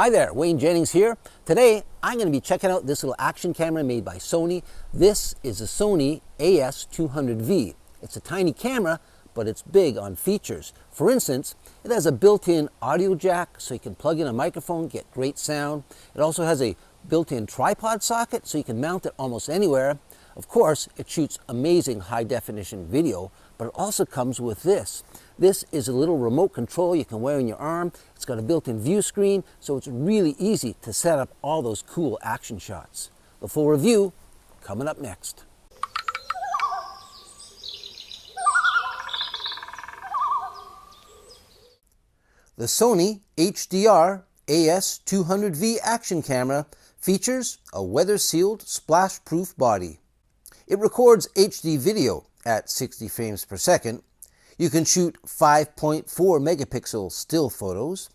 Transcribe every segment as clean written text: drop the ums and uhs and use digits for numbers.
Hi there, Wayne Jennings here. Today I'm going to be checking out this little action camera made by Sony. This is a Sony AS200V. It's a tiny camera, but it's big on features. For instance, it has a built-in audio jack so you can plug in a microphone, get great sound. It also has a built-in tripod socket so you can mount it almost anywhere. Of course, it shoots amazing high-definition video, but it also comes with this. This is a little remote control you can wear on your arm. It's got a built-in view screen, so it's really easy to set up all those cool action shots. The full review coming up next. The Sony HDR AS200V action camera features a weather-sealed, splash-proof body. It records HD video at 60 frames per second. You can shoot 5.4 megapixel still photos.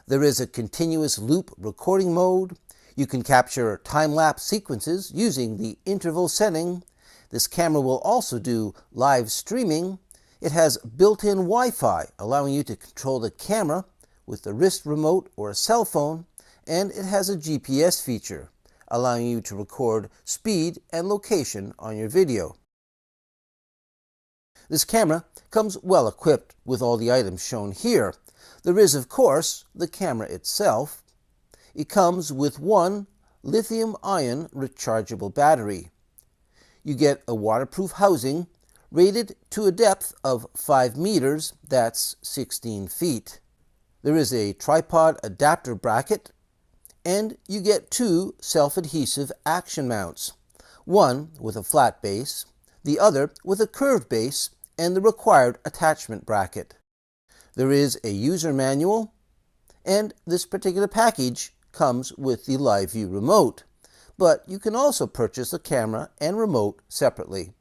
There is a continuous loop recording mode. You can capture time-lapse sequences using the interval setting. This camera will also do live streaming. It has built-in Wi-Fi, allowing you to control the camera with the wrist remote or a cell phone, and it has a GPS feature, allowing you to record speed and location on your video. This camera comes well equipped with all the items shown here. There is, of course, the camera itself. It comes with one lithium-ion rechargeable battery. You get a waterproof housing rated to a depth of 5 meters, that's 16 feet. There is a tripod adapter bracket, and you get two self-adhesive action mounts, one with a flat base, the other with a curved base and the required attachment bracket. There is a user manual, and this particular package comes with the live view remote, but you can also purchase the camera and remote separately.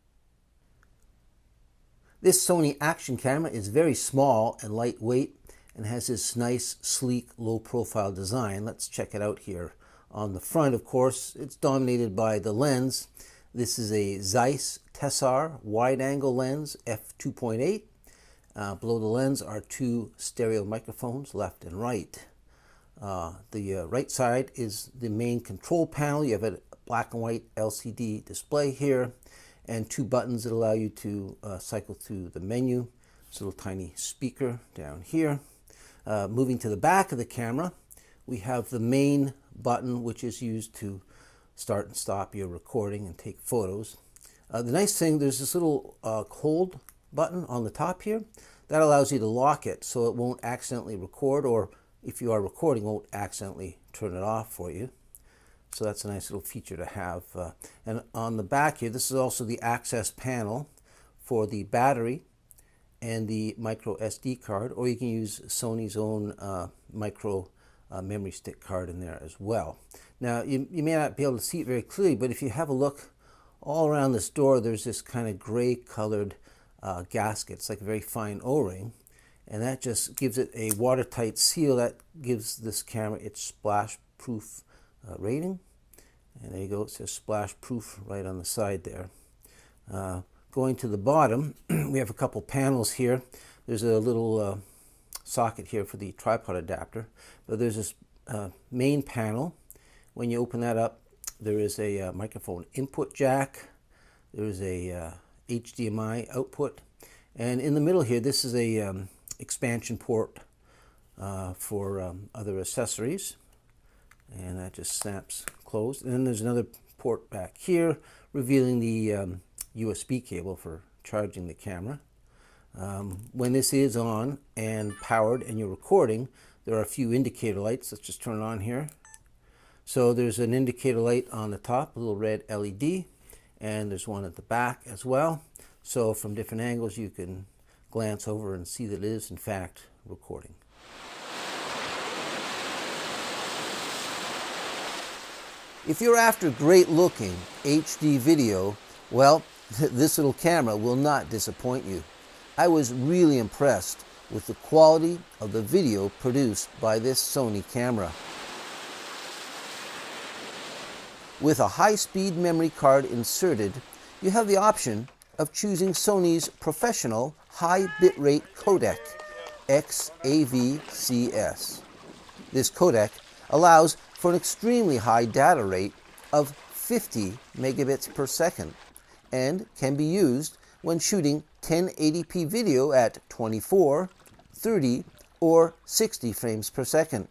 This Sony action camera is very small and lightweight and has this nice, sleek, low-profile design. Let's check it out here. On the front, of course, it's dominated by the lens. This is a Zeiss Tessar wide-angle lens, f2.8. Below the lens are two stereo microphones, left and right. The right side is the main control panel. You have a black and white LCD display here, and two buttons that allow you to cycle through the menu. It's a little tiny speaker down here. Moving to the back of the camera, we have the main button, which is used to start and stop your recording and take photos. The nice thing, there's this little hold button on the top here that allows you to lock it so it won't accidentally record, or if you are recording, won't accidentally turn it off for you. So that's a nice little feature to have. And on the back here, this is also the access panel for the battery and the micro SD card, or you can use Sony's own micro memory stick card in there as well. Now, you may not be able to see it very clearly, but if you have a look all around this door, there's this kind of gray colored gasket. It's like a very fine O-ring, and that just gives it a watertight seal that gives this camera its splash proof rating. And there you go, it says splash proof right on the side there. Going to the bottom, we have a couple panels here. There's a little socket here for the tripod adapter, but there's this main panel. When you open that up, there is a microphone input jack. There is a HDMI output, and in the middle here, this is a expansion port for other accessories, and that just snaps closed. And then there's another port back here, revealing the USB cable for charging the camera. When this is on and powered and you're recording, there are a few indicator lights. Let's just turn it on here. So there's an indicator light on the top, a little red LED, and there's one at the back as well. So from different angles you can glance over and see that it is in fact recording. If you're after great looking HD video, well, this little camera will not disappoint you. I was really impressed with the quality of the video produced by this Sony camera. With a high-speed memory card inserted, you have the option of choosing Sony's professional high bitrate codec, XAVCS. This codec allows for an extremely high data rate of 50 megabits per second and can be used when shooting 1080p video at 24, 30, or 60 frames per second.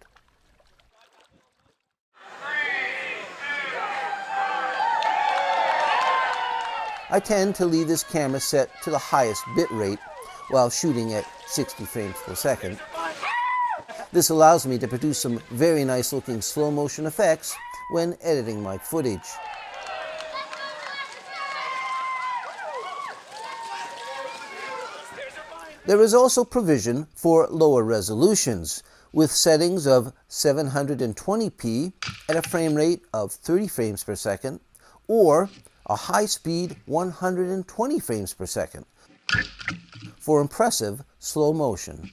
I tend to leave this camera set to the highest bit rate while shooting at 60 frames per second. This allows me to produce some very nice looking slow motion effects when editing my footage. There is also provision for lower resolutions, with settings of 720p at a frame rate of 30 frames per second, or a high-speed 120 frames per second for impressive slow motion.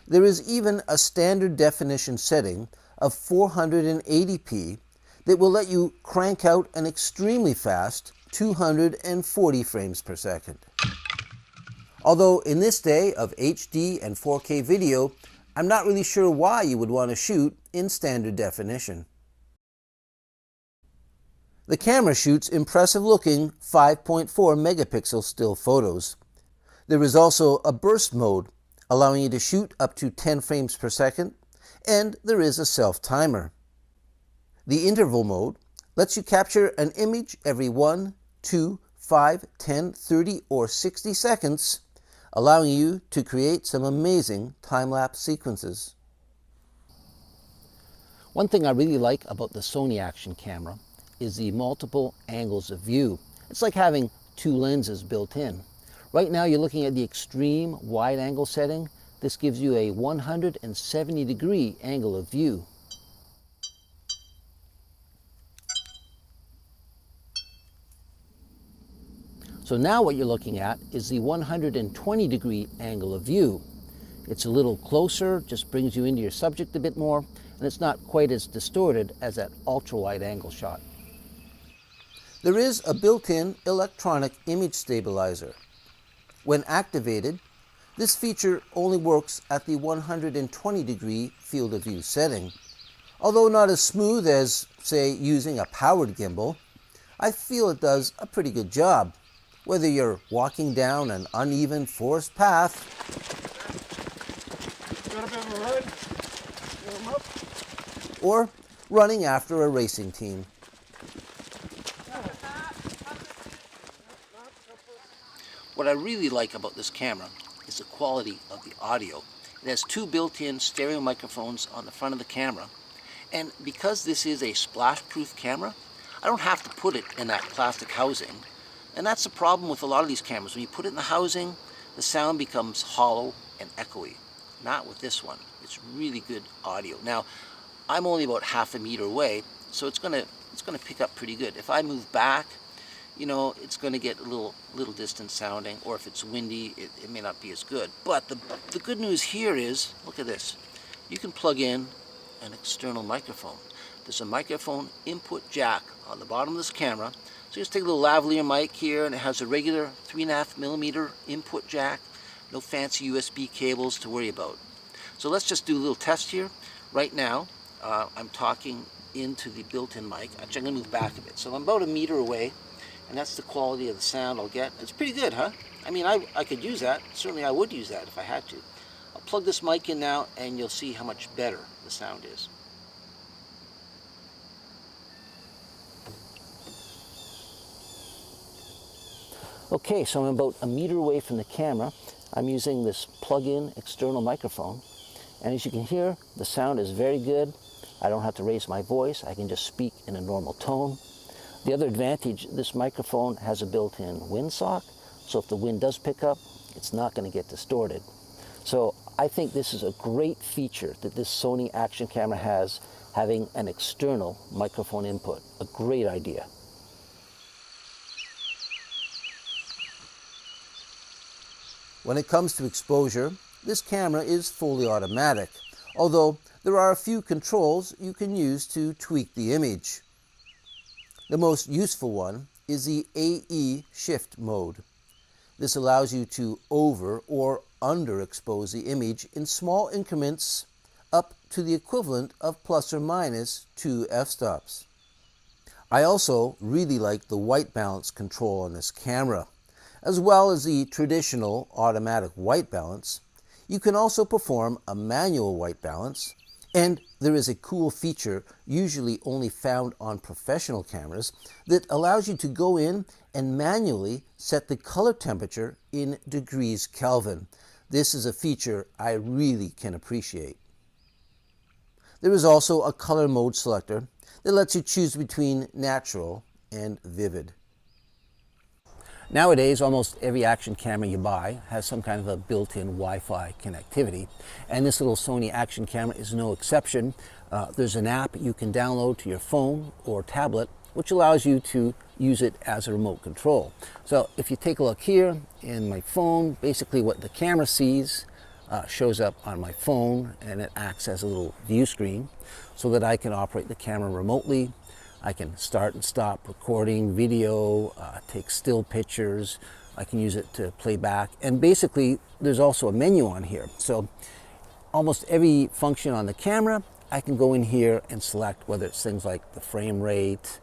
There is even a standard definition setting of 480p that will let you crank out an extremely fast 240 frames per second. Although in this day of HD and 4K video, I'm not really sure why you would want to shoot in standard definition. The camera shoots impressive looking 5.4 megapixel still photos. There is also a burst mode, allowing you to shoot up to 10 frames per second, and there is a self-timer. The interval mode lets you capture an image every 1, 2, 5, 10, 30, or 60 seconds, allowing you to create some amazing time-lapse sequences. One thing I really like about the Sony action camera is the multiple angles of view. It's like having two lenses built in. Right now you're looking at the extreme wide angle setting. This gives you a 170-degree angle of view. So now what you're looking at is the 120-degree angle of view. It's a little closer, just brings you into your subject a bit more, and it's not quite as distorted as that ultra-wide angle shot. There is a built-in electronic image stabilizer. When activated, this feature only works at the 120-degree field of view setting. Although not as smooth as, say, using a powered gimbal, I feel it does a pretty good job. Whether you're walking down an uneven forest path, or running after a racing team. What I really like about this camera is the quality of the audio. It has two built-in stereo microphones on the front of the camera, and because this is a splash-proof camera, I don't have to put it in that plastic housing. And that's the problem with a lot of these cameras. When you put it in the housing, the sound becomes hollow and echoey. Not with this one. It's really good audio. Now, I'm only about half a meter away, so it's gonna pick up pretty good. If I move back, you know, it's gonna get a little distant sounding, or if it's windy, it may not be as good. But the good news here is, look at this. You can plug in an external microphone. There's a microphone input jack on the bottom of this camera. So just take a little lavalier mic here, and it has a regular 3.5mm input jack. No fancy USB cables to worry about. So let's just do a little test here. Right now, I'm talking into the built-in mic. Actually, I'm going to move back a bit. So I'm about a meter away, and that's the quality of the sound I'll get. It's pretty good, huh? I mean, I could use that. Certainly I would use that if I had to. I'll plug this mic in now, and you'll see how much better the sound is. Okay, so I'm about a meter away from the camera. I'm using this plug-in external microphone, and as you can hear, the sound is very good. I don't have to raise my voice. I can just speak in a normal tone. The other advantage, this microphone has a built-in windsock, so if the wind does pick up, it's not going to get distorted. So I think this is a great feature that this Sony action camera has, having an external microphone input. A great idea. When it comes to exposure, this camera is fully automatic, although there are a few controls you can use to tweak the image. The most useful one is the AE shift mode. This allows you to over or underexpose the image in small increments up to the equivalent of plus or minus 2 f-stops. I also really like the white balance control on this camera. As well as the traditional automatic white balance, you can also perform a manual white balance, and there is a cool feature usually only found on professional cameras that allows you to go in and manually set the color temperature in degrees Kelvin. This is a feature I really can appreciate. There is also a color mode selector that lets you choose between natural and vivid. Nowadays, almost every action camera you buy has some kind of a built-in Wi-Fi connectivity, and this little Sony action camera is no exception. There's an app you can download to your phone or tablet, which allows you to use it as a remote control. So if you take a look here in my phone, basically what the camera sees shows up on my phone, and it acts as a little view screen so that I can operate the camera remotely. I can start and stop recording video, take still pictures. I can use it to play back. And basically, there's also a menu on here. So almost every function on the camera, I can go in here and select whether it's things like the frame rate,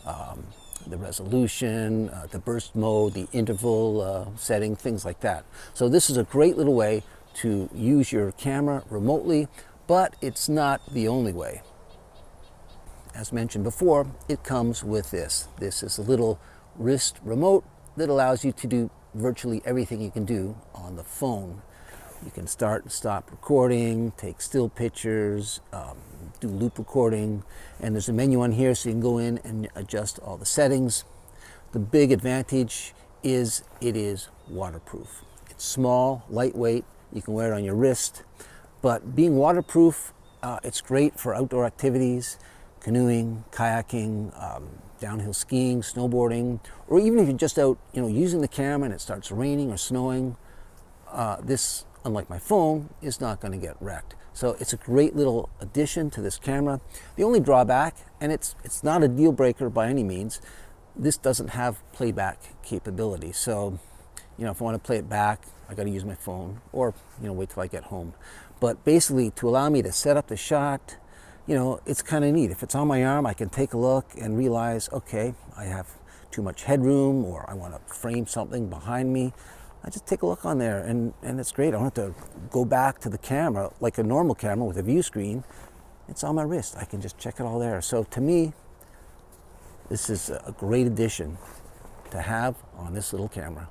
the resolution, the burst mode, the interval setting, things like that. So this is a great little way to use your camera remotely, but it's not the only way. As mentioned before, it comes with this. This is a little wrist remote that allows you to do virtually everything you can do on the phone. You can start and stop recording, take still pictures, do loop recording, and there's a menu on here so you can go in and adjust all the settings. The big advantage is it is waterproof. It's small, lightweight, you can wear it on your wrist, but being waterproof, it's great for outdoor activities, canoeing, kayaking, downhill skiing, snowboarding, or even if you're just out, using the camera and it starts raining or snowing, this, unlike my phone, is not going to get wrecked. So it's a great little addition to this camera. The only drawback, and it's not a deal breaker by any means, this doesn't have playback capability. So, if I want to play it back, I got to use my phone, or wait till I get home. But basically, to allow me to set up the shot, it's kind of neat. If it's on my arm, I can take a look and realize, okay, I have too much headroom, or I want to frame something behind me. I just take a look on there, and it's great. I don't have to go back to the camera like a normal camera with a view screen. It's on my wrist. I can just check it all there. So to me, this is a great addition to have on this little camera.